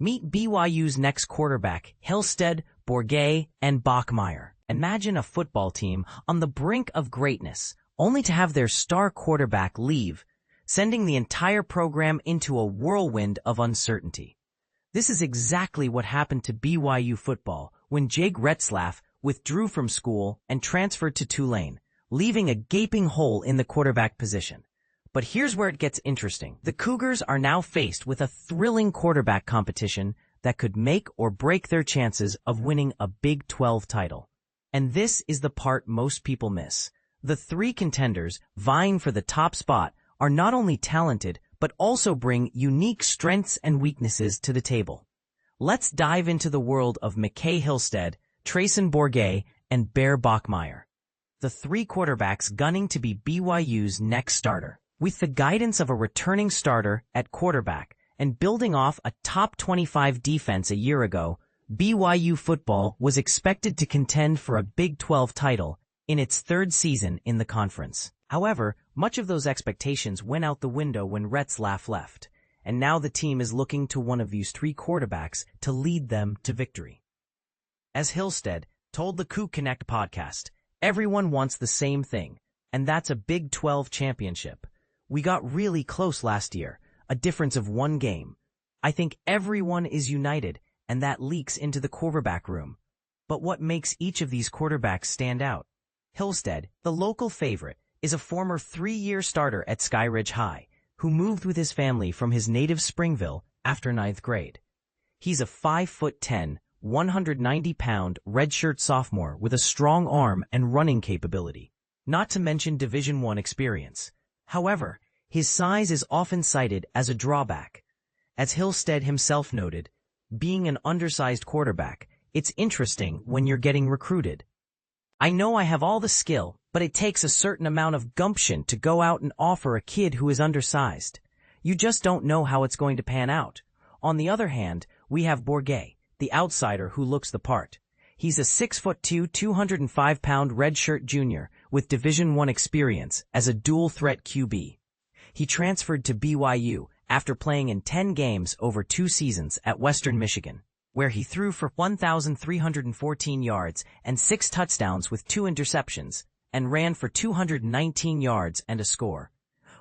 Meet BYU's next quarterback, Hillstead, Bourguet, and Bachmeier. Imagine a football team on the brink of greatness, only to have their star quarterback leave, sending the entire program into a whirlwind of uncertainty. This is exactly what happened to BYU football when Jake Retzlaff withdrew from school and transferred to Tulane, leaving a gaping hole in the quarterback position. But here's where it gets interesting. The Cougars are now faced with a thrilling quarterback competition that could make or break their chances of winning a Big 12 title. And this is the part most people miss. The three contenders vying for the top spot are not only talented, but also bring unique strengths and weaknesses to the table. Let's dive into the world of McCae Hillstead, Treyson Bourguet, and Bear Bachmeier, the three quarterbacks gunning to be BYU's next starter. With the guidance of a returning starter at quarterback and building off a top 25 defense a year ago, BYU football was expected to contend for a Big 12 title in its third season in the conference. However, much of those expectations went out the window when Retzlaff left, and now the team is looking to one of these three quarterbacks to lead them to victory. As Hillstead told the Coup Connect podcast, everyone wants the same thing, and that's a Big 12 championship. We got really close last year, a difference of one game. I think everyone is united, and that leaks into the quarterback room. But what makes each of these quarterbacks stand out? Hillstead, the local favorite, is a former 3-year starter at Skyridge High, who moved with his family from his native Springville after 9th grade. He's a 5'10", 190-pound redshirt sophomore with a strong arm and running capability, not to mention Division I experience. However, his size is often cited as a drawback. As Hillstead himself noted, being an undersized quarterback, it's interesting when you're getting recruited. I know I have all the skill, but it takes a certain amount of gumption to go out and offer a kid who is undersized. You just don't know how it's going to pan out. On the other hand, we have Bourguet, the outsider who looks the part. He's a 6'2", 205-pound redshirt junior with Division I experience as a dual-threat QB. He transferred to BYU after playing in 10 games over 2 seasons at Western Michigan, where he threw for 1,314 yards and 6 touchdowns with 2 interceptions, and ran for 219 yards and a score.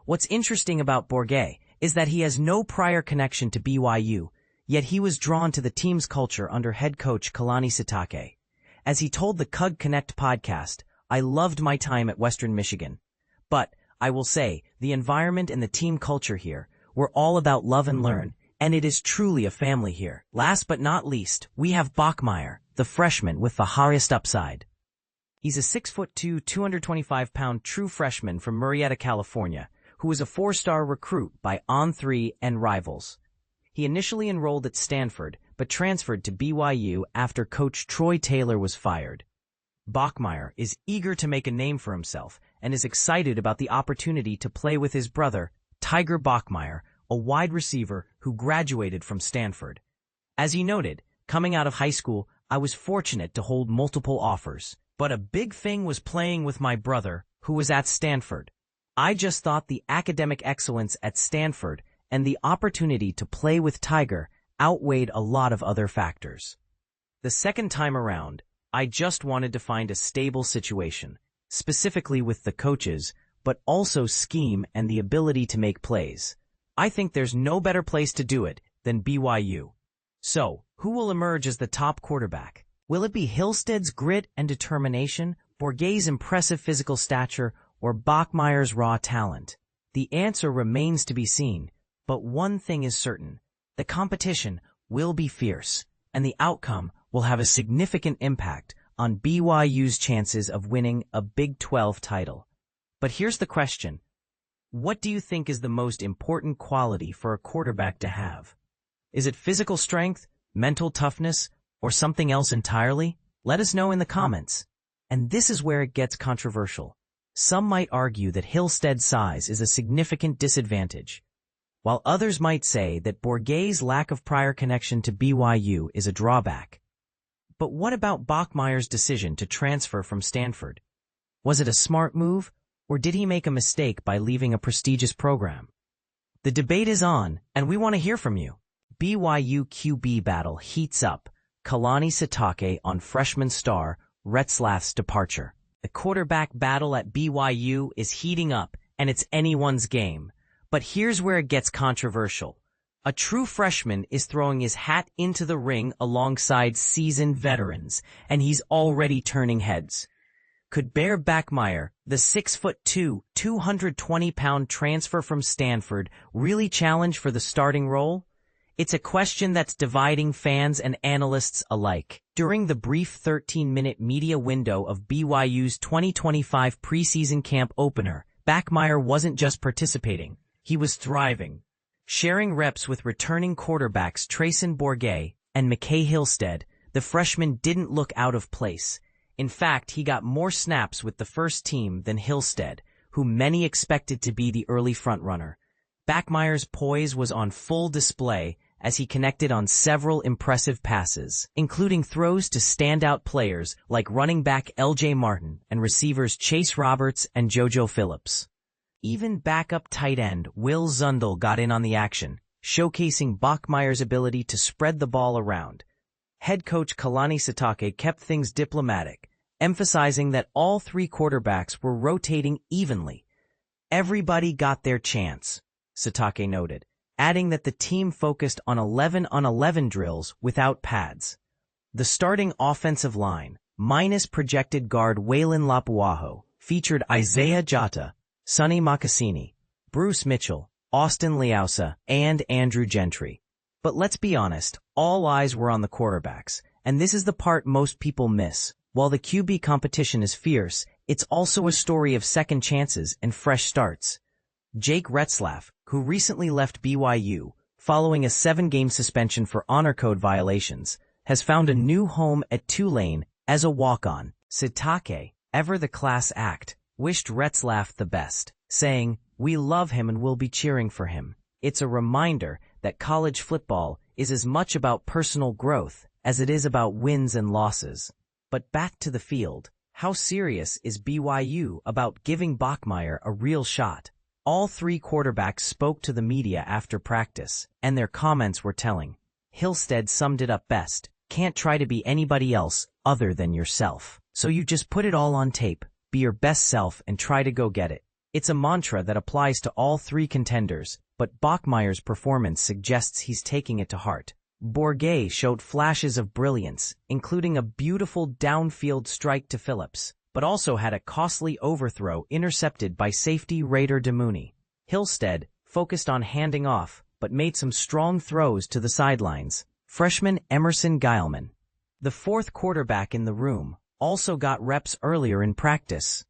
What's interesting about Bourguet is that he has no prior connection to BYU, yet he was drawn to the team's culture under head coach Kalani Sitake. As he told the Coup Connect podcast, "I loved my time at Western Michigan. But, I will say, the environment and the team culture here, we're all about love and learn, and it is truly a family here." Last but not least, we have Bachmeier, the freshman with the highest upside. He's a 6'2", 225-pound true freshman from Murrieta, California, who was a 4-star recruit by On3 and Rivals. He initially enrolled at Stanford, but transferred to BYU after coach Troy Taylor was fired. Bachmeier is eager to make a name for himself and is excited about the opportunity to play with his brother, Tiger Bachmeier, a wide receiver who graduated from Stanford. As he noted, coming out of high school, I was fortunate to hold multiple offers, but a big thing was playing with my brother, who was at Stanford. I just thought the academic excellence at Stanford and the opportunity to play with Tiger outweighed a lot of other factors. The second time around, I just wanted to find a stable situation, specifically with the coaches, but also scheme and the ability to make plays. I think there's no better place to do it than BYU. So, who will emerge as the top quarterback? Will it be Hillstead's grit and determination, Bourguet's impressive physical stature, or Bachmeier's raw talent? The answer remains to be seen, but one thing is certain. The competition will be fierce, and the outcome will have a significant impact on BYU's chances of winning a Big 12 title. But here's the question. What do you think is the most important quality for a quarterback to have? Is it physical strength, mental toughness, or something else entirely? Let us know in the comments. And this is where it gets controversial. Some might argue that Hillstead's size is a significant disadvantage, while others might say that Bourguet's lack of prior connection to BYU is a drawback. But what about Bachmeier's decision to transfer from Stanford? Was it a smart move, or did he make a mistake by leaving a prestigious program? The debate is on, and we want to hear from you. BYU QB battle heats up. Kalani Sitake on freshman star Retzlaff's departure. The quarterback battle at BYU is heating up, and it's anyone's game. But here's where it gets controversial. A true freshman is throwing his hat into the ring alongside seasoned veterans, and he's already turning heads. Could Bear Bachmeier, the 6'2", 220-pound transfer from Stanford, really challenge for the starting role? It's a question that's dividing fans and analysts alike. During the brief 13-minute media window of BYU's 2025 preseason camp opener, Bachmeier wasn't just participating, he was thriving. Sharing reps with returning quarterbacks Treyson Bourguet and McCae Hillstead, the freshman didn't look out of place. In fact, he got more snaps with the first team than Hillstead, who many expected to be the early frontrunner. Bachmeier's poise was on full display as he connected on several impressive passes, including throws to standout players like running back L.J. Martin and receivers Chase Roberts and JoJo Phillips. Even backup tight end Will Zundel got in on the action, showcasing Bachmeier's ability to spread the ball around. Head coach Kalani Sitake kept things diplomatic, emphasizing that all three quarterbacks were rotating evenly. Everybody got their chance, Sitake noted, adding that the team focused on 11-on-11 drills without pads. The starting offensive line, minus projected guard Waylon Lapuaho, featured Isaiah Jota, Sonny Mocassini, Bruce Mitchell, Austin Liausa, and Andrew Gentry. But let's be honest, all eyes were on the quarterbacks, and this is the part most people miss. While the QB competition is fierce, it's also a story of second chances and fresh starts. Jake Retzlaff, who recently left BYU following a 7-game suspension for honor code violations, has found a new home at Tulane as a walk-on. Sitake, ever the class act, wished Retzlaff the best, saying, "We love him and will be cheering for him." It's a reminder that college football is as much about personal growth as it is about wins and losses. But back to the field, how serious is BYU about giving Bachmeier a real shot? All three quarterbacks spoke to the media after practice, and their comments were telling. Hillstead summed it up best: "Can't try to be anybody else other than yourself. So you just put it all on tape, be your best self, and try to go get it." It's a mantra that applies to all three contenders, but Bachmeier's performance suggests he's taking it to heart. Bourguet showed flashes of brilliance, including a beautiful downfield strike to Phillips, but also had a costly overthrow intercepted by safety Raider Demooney. Hillstead focused on handing off, but made some strong throws to the sidelines. Freshman Emerson Gileman, the fourth quarterback in the room, also got reps earlier in practice.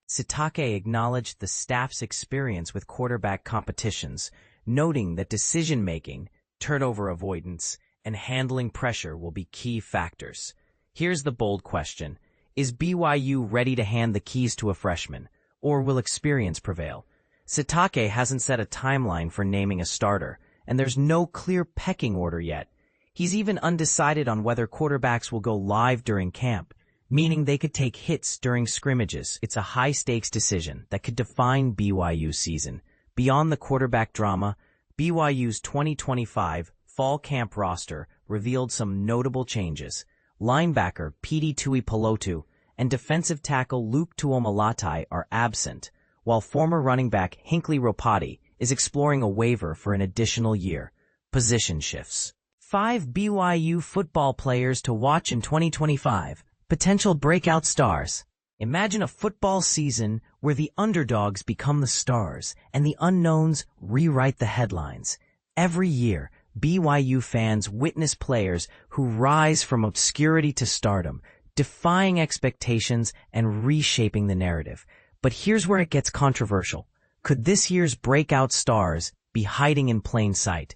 Sitake acknowledged the staff's experience with quarterback competitions, noting that decision-making, turnover avoidance, and handling pressure will be key factors. Here's the bold question. Is BYU ready to hand the keys to a freshman, or will experience prevail? Sitake hasn't set a timeline for naming a starter, and there's no clear pecking order yet. He's even undecided on whether quarterbacks will go live during camp, meaning they could take hits during scrimmages. It's a high-stakes decision that could define BYU's season. Beyond the quarterback drama, BYU's 2025 fall camp roster revealed some notable changes. Linebacker Pidi Tuipulotu and defensive tackle Luke Tuomalatai are absent, while former running back Hinckley Ropati is exploring a waiver for an additional year. Position shifts. 5 BYU football players to watch in 2025. Potential breakout stars. Imagine a football season where the underdogs become the stars and the unknowns rewrite the headlines. Every year, BYU fans witness players who rise from obscurity to stardom, defying expectations and reshaping the narrative. But here's where it gets controversial. Could this year's breakout stars be hiding in plain sight?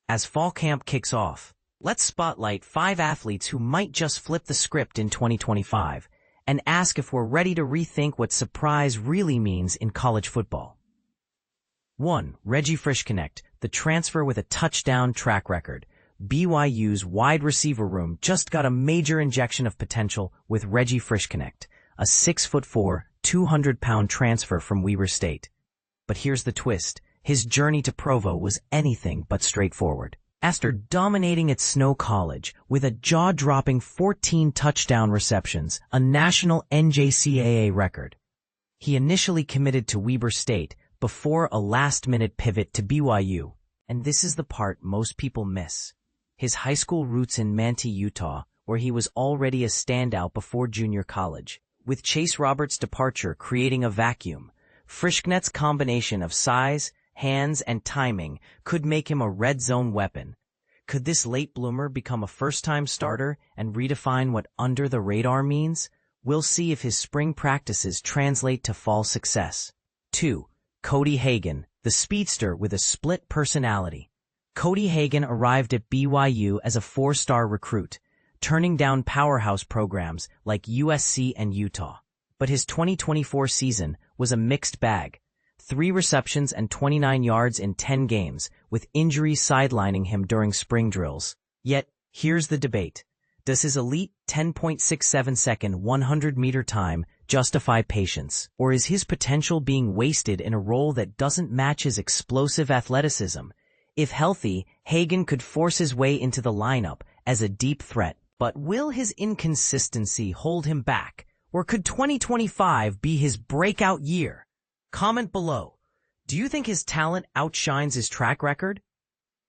As fall camp kicks off, let's spotlight 5 athletes who might just flip the script in 2025 and ask if we're ready to rethink what surprise really means in college football. 1. Reggie Frischknecht, the transfer with a touchdown track record. BYU's wide receiver room just got a major injection of potential with Reggie Frischknecht, a 6'4", 200-pound transfer from Weber State. But here's the twist. his journey to Provo was anything but straightforward. After dominating at Snow College with a jaw-dropping 14 touchdown receptions, a national NJCAA record, he initially committed to Weber State before a last-minute pivot to BYU. And this is the part most people miss. His high school roots in Manti, Utah, where he was already a standout before junior college. With Chase Roberts' departure creating a vacuum, Frischknecht's combination of size, hands, and timing could make him a red zone weapon. Could this late bloomer become a first-time starter and redefine what under the radar means? We'll see if his spring practices translate to fall success. 2. Cody Hagan, the speedster with a split personality. Cody Hagan arrived at BYU as a 4-star recruit, turning down powerhouse programs like USC and Utah. But his 2024 season was a mixed bag. 3 receptions and 29 yards in 10 games, with injuries sidelining him during spring drills. Yet, here's the debate. Does his elite 10.67-second 100-meter time justify patience, or is his potential being wasted in a role that doesn't match his explosive athleticism? If healthy, Hagan could force his way into the lineup as a deep threat, but will his inconsistency hold him back, or could 2025 be his breakout year? Comment below. Do you think his talent outshines his track record?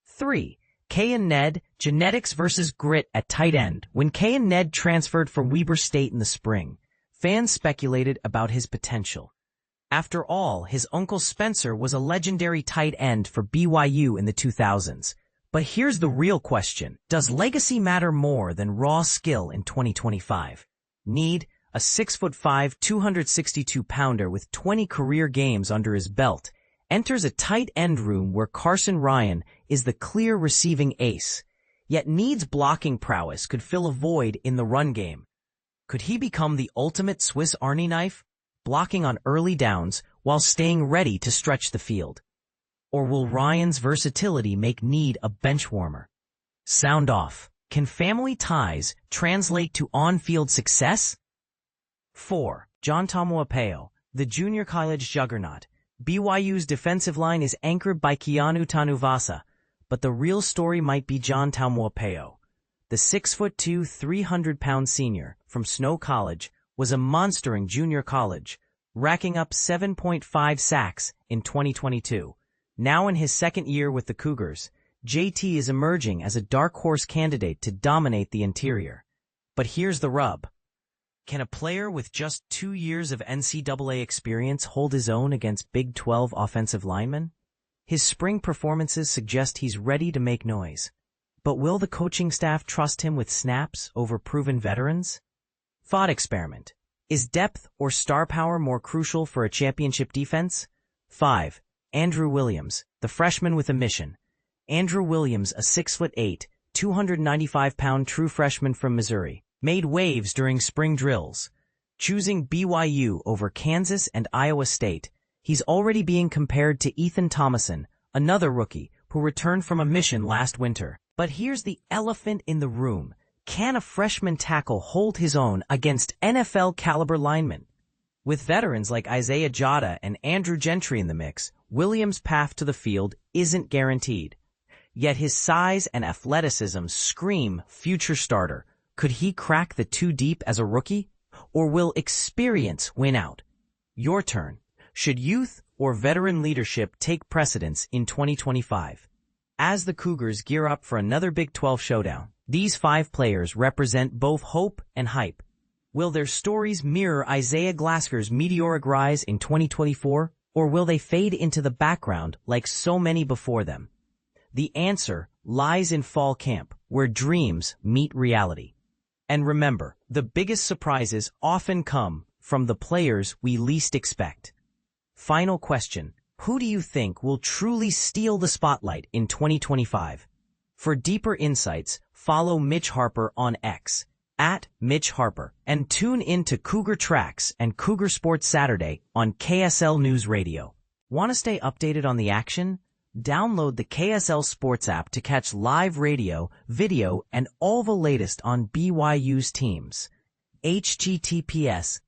3. Kay and Ned, genetics versus grit at tight end. When Kay and Ned transferred from Weber State in the spring, fans speculated about his potential. After all, his uncle Spencer was a legendary tight end for BYU in the 2000s. But here's the real question. Does legacy matter more than raw skill in 2025? Need a 6'5", 262-pounder with 20 career games under his belt, enters a tight end room where Carson Ryan is the clear receiving ace, yet Need's blocking prowess could fill a void in the run game. Could he become the ultimate Swiss Army knife, blocking on early downs while staying ready to stretch the field? Or will Ryan's versatility make Need a bench warmer? Sound off. Can family ties translate to on-field success? 4. John Tamuapeo, the junior college juggernaut. BYU's defensive line is anchored by Keanu Tanuvasa, but the real story might be John Tamuapeo. The 6'2", 300-pound senior from Snow College was a monster in junior college, racking up 7.5 sacks in 2022. Now in his second year with the Cougars, JT is emerging as a dark horse candidate to dominate the interior. But here's the rub. Can a player with just 2 years of NCAA experience hold his own against Big 12 offensive linemen? His spring performances suggest he's ready to make noise. But will the coaching staff trust him with snaps over proven veterans? Thought experiment. Is depth or star power more crucial for a championship defense? 5. Andrew Williams, the freshman with a mission. Andrew Williams, a 6'8", 295-pound true freshman from Missouri, made waves during spring drills. Choosing BYU over Kansas and Iowa State, he's already being compared to Ethan Thomason, another rookie who returned from a mission last winter. But here's the elephant in the room. Can a freshman tackle hold his own against NFL-caliber linemen? With veterans like Isaiah Jada and Andrew Gentry in the mix, Williams' path to the field isn't guaranteed. Yet his size and athleticism scream future starter. Could he crack the 2 deep as a rookie? Or will experience win out? Your turn. Should youth or veteran leadership take precedence in 2025? As the Cougars gear up for another Big 12 showdown, these 5 players represent both hope and hype. Will their stories mirror Isaiah Glasker's meteoric rise in 2024, or will they fade into the background like so many before them? The answer lies in fall camp, where dreams meet reality. And remember, the biggest surprises often come from the players we least expect. Final question. Who do you think will truly steal the spotlight in 2025? For deeper insights, follow Mitch Harper on X, @MitchHarper, and tune in to Cougar Tracks and Cougar Sports Saturday on KSL News Radio. Want to stay updated on the action? Download the KSL Sports app to catch live radio, video, and all the latest on BYU's teams. https://app